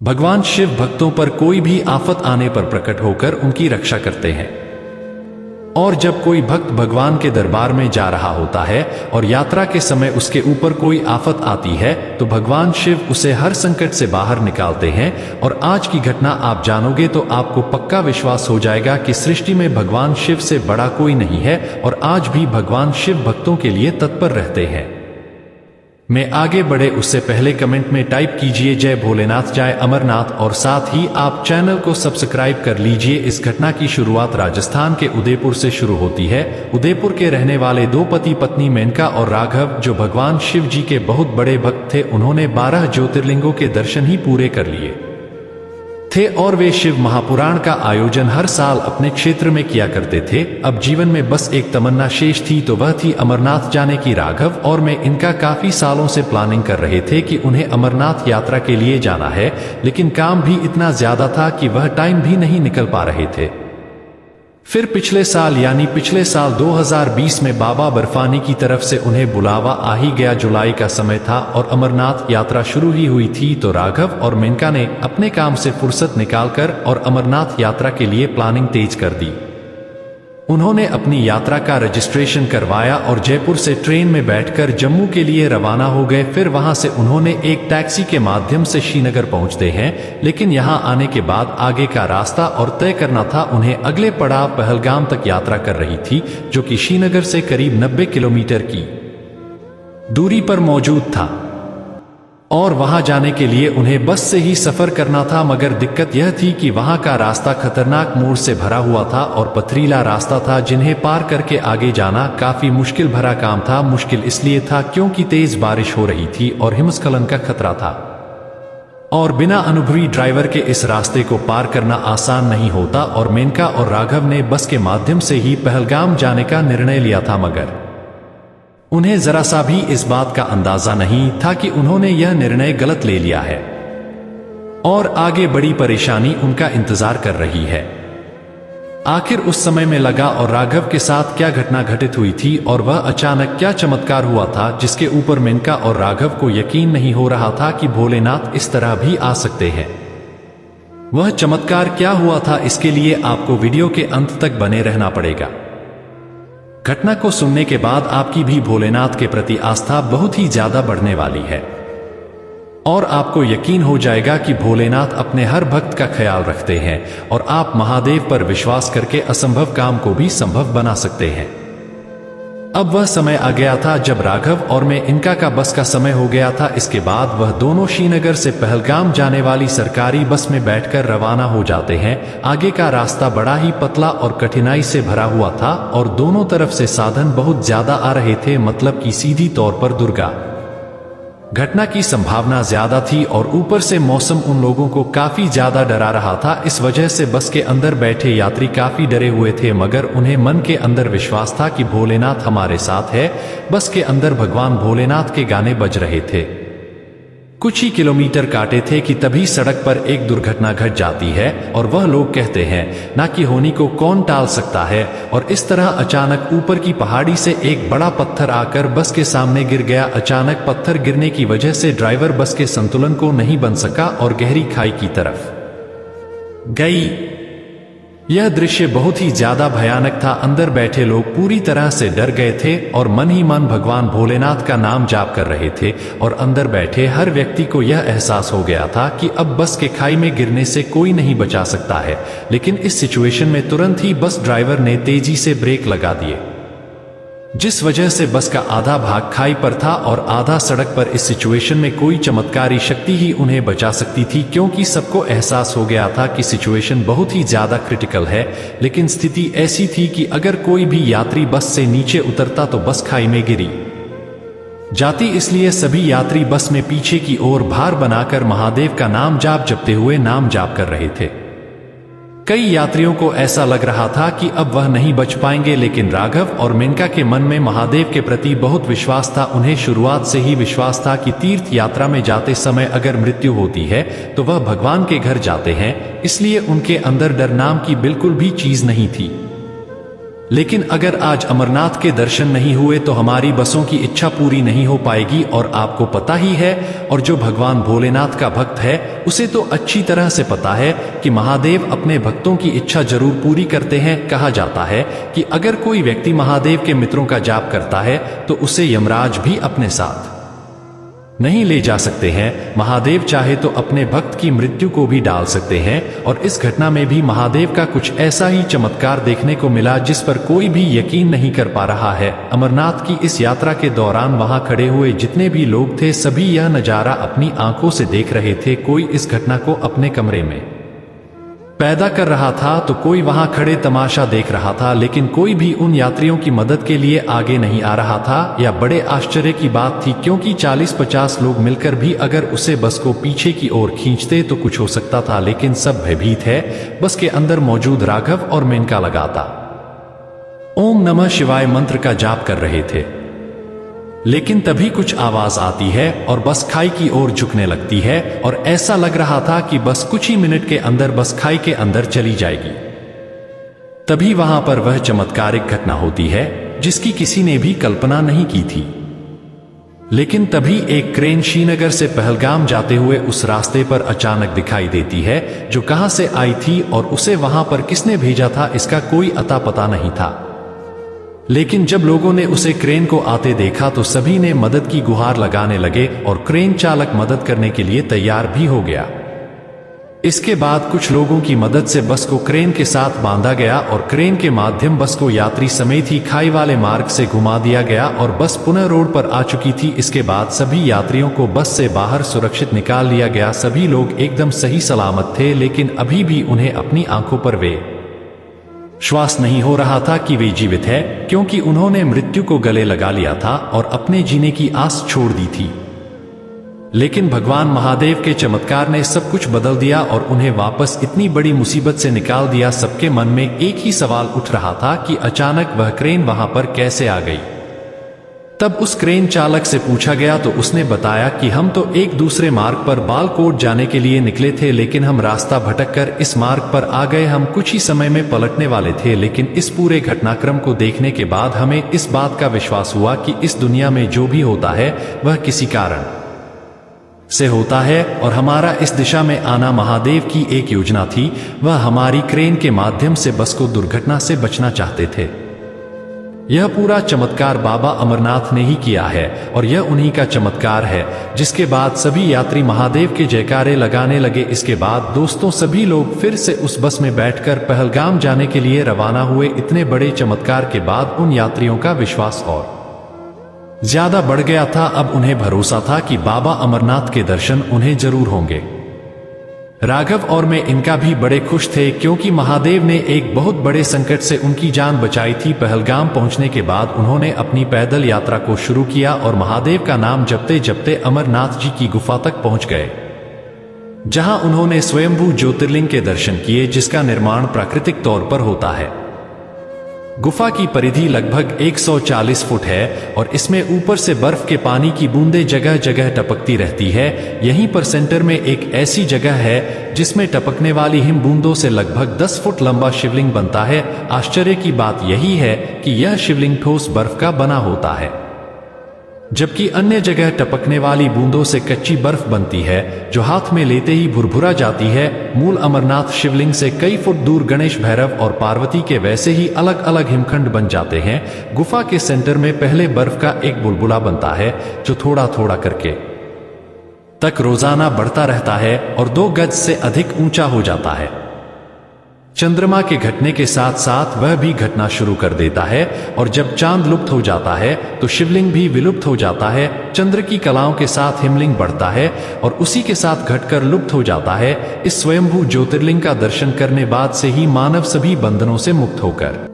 भगवान शिव भक्तों पर कोई भी आफत आने पर प्रकट होकर उनकी रक्षा करते हैं। और जब कोई भक्त भगवान के दरबार में जा रहा होता है और यात्रा के समय उसके ऊपर कोई आफत आती है तो भगवान शिव उसे हर संकट से बाहर निकालते हैं। और आज की घटना आप जानोगे तो आपको पक्का विश्वास हो जाएगा कि सृष्टि में भगवान शिव से बड़ा कोई नहीं है और आज भी भगवान शिव भक्तों के लिए तत्पर रहते हैं। मैं आगे बढ़े उससे पहले कमेंट में टाइप कीजिए जय भोलेनाथ जय अमरनाथ और साथ ही आप चैनल को सब्सक्राइब कर लीजिए। इस घटना की शुरुआत राजस्थान के उदयपुर से शुरू होती है। उदयपुर के रहने वाले दो पति पत्नी मेनका और राघव जो भगवान शिव जी के बहुत बड़े भक्त थे, उन्होंने 12 ज्योतिर्लिंगों के दर्शन ही पूरे कर लिए थे और वे शिव महापुराण का आयोजन हर साल अपने क्षेत्र में किया करते थे। अब जीवन में बस एक तमन्ना शेष थी, तो वह थी अमरनाथ जाने की। राघव और मैं इनका काफी सालों से प्लानिंग कर रहे थे कि उन्हें अमरनाथ यात्रा के लिए जाना है, लेकिन काम भी इतना ज्यादा था कि वह टाइम भी नहीं निकल पा रहे थे। फिर पिछले साल यानी पिछले साल 2020 में बाबा बर्फानी की तरफ से उन्हें बुलावा आ ही गया। जुलाई का समय था और अमरनाथ यात्रा शुरू ही हुई थी, तो राघव और मेनका ने अपने काम से फुर्सत निकालकर और अमरनाथ यात्रा के लिए प्लानिंग तेज कर दी। उन्होंने अपनी यात्रा का रजिस्ट्रेशन करवाया और जयपुर से ट्रेन में बैठकर जम्मू के लिए रवाना हो गए। फिर वहां से उन्होंने एक टैक्सी के माध्यम से श्रीनगर पहुंचते हैं, लेकिन यहां आने के बाद आगे का रास्ता और तय करना था। उन्हें अगले पड़ाव पहलगाम तक यात्रा कर रही थी, जो कि श्रीनगर से करीब 90 किलोमीटर की दूरी पर मौजूद था और वहां जाने के लिए उन्हें बस से ही सफर करना था। मगर दिक्कत यह थी कि वहां का रास्ता खतरनाक मोड़ से भरा हुआ था और पथरीला रास्ता था, जिन्हें पार करके आगे जाना काफी मुश्किल भरा काम था। मुश्किल इसलिए था क्योंकि तेज बारिश हो रही थी और हिमस्खलन का खतरा था और बिना अनुभवी ड्राइवर के इस रास्ते को पार करना आसान नहीं होता। और मेनका और राघव ने बस के माध्यम से ही पहलगाम जाने का निर्णय लिया था, मगर उन्हें जरा सा भी इस बात का अंदाजा नहीं था कि उन्होंने यह निर्णय गलत ले लिया है और आगे बड़ी परेशानी उनका इंतजार कर रही है। आखिर उस समय में लगा और राघव के साथ क्या घटना घटित हुई थी और वह अचानक क्या चमत्कार हुआ था जिसके ऊपर मेनका और राघव को यकीन नहीं हो रहा था कि भोलेनाथ इस तरह भी आ सकते हैं। वह चमत्कार क्या हुआ था, इसके लिए आपको वीडियो के अंत तक बने रहना पड़ेगा। घटना को सुनने के बाद आपकी भी भोलेनाथ के प्रति आस्था बहुत ही ज्यादा बढ़ने वाली है और आपको यकीन हो जाएगा कि भोलेनाथ अपने हर भक्त का ख्याल रखते हैं और आप महादेव पर विश्वास करके असंभव काम को भी संभव बना सकते हैं। अब वह समय आ गया था जब राघव और मैं इनका का बस का समय हो गया था। इसके बाद वह दोनों श्रीनगर से पहलगाम जाने वाली सरकारी बस में बैठकर रवाना हो जाते हैं। आगे का रास्ता बड़ा ही पतला और कठिनाई से भरा हुआ था और दोनों तरफ से साधन बहुत ज्यादा आ रहे थे, मतलब कि सीधी तौर पर दुर्गा घटना की संभावना ज्यादा थी और ऊपर से मौसम उन लोगों को काफी ज्यादा डरा रहा था। इस वजह से बस के अंदर बैठे यात्री काफी डरे हुए थे, मगर उन्हें मन के अंदर विश्वास था कि भोलेनाथ हमारे साथ है। बस के अंदर भगवान भोलेनाथ के गाने बज रहे थे। कुछ ही किलोमीटर काटे थे कि तभी सड़क पर एक दुर्घटना घट जाती है और वह लोग कहते हैं ना कि होनी को कौन टाल सकता है। और इस तरह अचानक ऊपर की पहाड़ी से एक बड़ा पत्थर आकर बस के सामने गिर गया। अचानक पत्थर गिरने की वजह से ड्राइवर बस के संतुलन को नहीं बन सका और गहरी खाई की तरफ गई। यह दृश्य बहुत ही ज्यादा भयानक था। अंदर बैठे लोग पूरी तरह से डर गए थे और मन ही मन भगवान भोलेनाथ का नाम जाप कर रहे थे और अंदर बैठे हर व्यक्ति को यह एहसास हो गया था कि अब बस के खाई में गिरने से कोई नहीं बचा सकता है। लेकिन इस सिचुएशन में तुरंत ही बस ड्राइवर ने तेजी से ब्रेक लगा दिए, जिस वजह से बस का आधा भाग खाई पर था और आधा सड़क पर। इस सिचुएशन में कोई चमत्कारी शक्ति ही उन्हें बचा सकती थी, क्योंकि सबको एहसास हो गया था कि सिचुएशन बहुत ही ज्यादा क्रिटिकल है। लेकिन स्थिति ऐसी थी कि अगर कोई भी यात्री बस से नीचे उतरता तो बस खाई में गिरी जाती। इसलिए सभी यात्री बस में पीछे की ओर भार बनाकर महादेव का नाम जपते हुए नाम जाप कर रहे थे। कई यात्रियों को ऐसा लग रहा था कि अब वह नहीं बच पाएंगे, लेकिन राघव और मेनका के मन में महादेव के प्रति बहुत विश्वास था। उन्हें शुरुआत से ही विश्वास था कि तीर्थ यात्रा में जाते समय अगर मृत्यु होती है तो वह भगवान के घर जाते हैं, इसलिए उनके अंदर डर नाम की बिल्कुल भी चीज नहीं थी। लेकिन अगर आज अमरनाथ के दर्शन नहीं हुए तो हमारी बसों की इच्छा पूरी नहीं हो पाएगी। और आपको पता ही है, और जो भगवान भोलेनाथ का भक्त है उसे तो अच्छी तरह से पता है कि महादेव अपने भक्तों की इच्छा जरूर पूरी करते हैं। कहा जाता है कि अगर कोई व्यक्ति महादेव के मित्रों का जाप करता है तो उसे यमराज भी अपने साथ नहीं ले जा सकते हैं। महादेव चाहे तो अपने भक्त की मृत्यु को भी डाल सकते हैं। और इस घटना में भी महादेव का कुछ ऐसा ही चमत्कार देखने को मिला जिस पर कोई भी यकीन नहीं कर पा रहा है। अमरनाथ की इस यात्रा के दौरान वहां खड़े हुए जितने भी लोग थे सभी यह नजारा अपनी आंखों से देख रहे थे। कोई इस घटना को अपने कमरे में पैदा कर रहा था तो कोई वहां खड़े तमाशा देख रहा था, लेकिन कोई भी उन यात्रियों की मदद के लिए आगे नहीं आ रहा था। यह बड़े आश्चर्य की बात थी, क्योंकि 40-50 लोग मिलकर भी अगर उसे बस को पीछे की ओर खींचते तो कुछ हो सकता था, लेकिन सब भयभीत है। बस के अंदर मौजूद राघव और मेनका लगातार ओम नमः शिवाय मंत्र का जाप कर रहे थे। लेकिन तभी कुछ आवाज आती है और बस खाई की ओर झुकने लगती है, और ऐसा लग रहा था कि बस कुछ ही मिनट के अंदर बस खाई के अंदर चली जाएगी। तभी वहां पर वह चमत्कारिक घटना होती है जिसकी किसी ने भी कल्पना नहीं की थी। लेकिन तभी एक क्रेन श्रीनगर से पहलगाम जाते हुए उस रास्ते पर अचानक दिखाई देती है, जो कहां से आई थी और उसे वहां पर किसने भेजा था इसका कोई अता पता नहीं था। लेकिन जब लोगों ने उसे क्रेन को आते देखा तो सभी ने मदद की गुहार लगाने लगे और क्रेन चालक मदद करने के लिए तैयार भी हो गया। इसके बाद कुछ लोगों की मदद से बस को क्रेन के साथ बांधा गया और क्रेन के माध्यम बस को यात्री समेत ही खाई वाले मार्ग से घुमा दिया गया और बस पुनः रोड पर आ चुकी थी। इसके बाद सभी यात्रियों को बस से बाहर सुरक्षित निकाल लिया गया। सभी लोग एकदम सही सलामत थे, लेकिन अभी भी उन्हें अपनी आंखों पर विश्वास नहीं हो रहा था कि वे जीवित है, क्योंकि उन्होंने मृत्यु को गले लगा लिया था और अपने जीने की आस छोड़ दी थी। लेकिन भगवान महादेव के चमत्कार ने सब कुछ बदल दिया और उन्हें वापस इतनी बड़ी मुसीबत से निकाल दिया। सबके मन में एक ही सवाल उठ रहा था कि अचानक वह क्रेन वहां पर कैसे आ गई। तब उस क्रेन चालक से पूछा गया तो उसने बताया कि हम तो एक दूसरे मार्ग पर बालकोट जाने के लिए निकले थे, लेकिन हम रास्ता भटककर इस मार्ग पर आ गए। हम कुछ ही समय में पलटने वाले थे, लेकिन इस पूरे घटनाक्रम को देखने के बाद हमें इस बात का विश्वास हुआ कि इस दुनिया में जो भी होता है वह किसी कारण से होता है, और हमारा इस दिशा में आना महादेव की एक योजना थी। वह हमारी क्रेन के माध्यम से बस को दुर्घटना से बचना चाहते थे। यह पूरा चमत्कार बाबा अमरनाथ ने ही किया है और यह उन्हीं का चमत्कार है। जिसके बाद सभी यात्री महादेव के जयकारे लगाने लगे। इसके बाद दोस्तों सभी लोग फिर से उस बस में बैठकर पहलगाम जाने के लिए रवाना हुए। इतने बड़े चमत्कार के बाद उन यात्रियों का विश्वास और ज्यादा बढ़ गया था। अब उन्हें भरोसा था कि बाबा अमरनाथ के दर्शन उन्हें जरूर होंगे। राघव और मैं इनका भी बड़े खुश थे, क्योंकि महादेव ने एक बहुत बड़े संकट से उनकी जान बचाई थी। पहलगाम पहुंचने के बाद उन्होंने अपनी पैदल यात्रा को शुरू किया और महादेव का नाम जपते जपते अमरनाथ जी की गुफा तक पहुंच गए, जहां उन्होंने स्वयंभू ज्योतिर्लिंग के दर्शन किए, जिसका निर्माण प्राकृतिक तौर पर होता है। गुफा की परिधि लगभग 140 फुट है और इसमें ऊपर से बर्फ के पानी की बूंदें जगह जगह टपकती रहती है। यहीं पर सेंटर में एक ऐसी जगह है जिसमें टपकने वाली हिम बूंदों से लगभग 10 फुट लंबा शिवलिंग बनता है। आश्चर्य की बात यही है कि यह शिवलिंग ठोस बर्फ का बना होता है, जबकि अन्य जगह टपकने वाली बूंदों से कच्ची बर्फ बनती है, जो हाथ में लेते ही भुरभुरा जाती है। मूल अमरनाथ शिवलिंग से कई फुट दूर गणेश, भैरव और पार्वती के वैसे ही अलग अलग हिमखंड बन जाते हैं। गुफा के सेंटर में पहले बर्फ का एक बुलबुला बनता है, जो थोड़ा थोड़ा करके तक रोजाना बढ़ता रहता है और 2 गज से अधिक ऊंचा हो जाता है। चंद्रमा के घटने के साथ साथ वह भी घटना शुरू कर देता है, और जब चांद लुप्त हो जाता है तो शिवलिंग भी विलुप्त हो जाता है। चंद्र की कलाओं के साथ हिमलिंग बढ़ता है और उसी के साथ घटकर लुप्त हो जाता है। इस स्वयंभू ज्योतिर्लिंग का दर्शन करने बाद से ही मानव सभी बंधनों से मुक्त होकर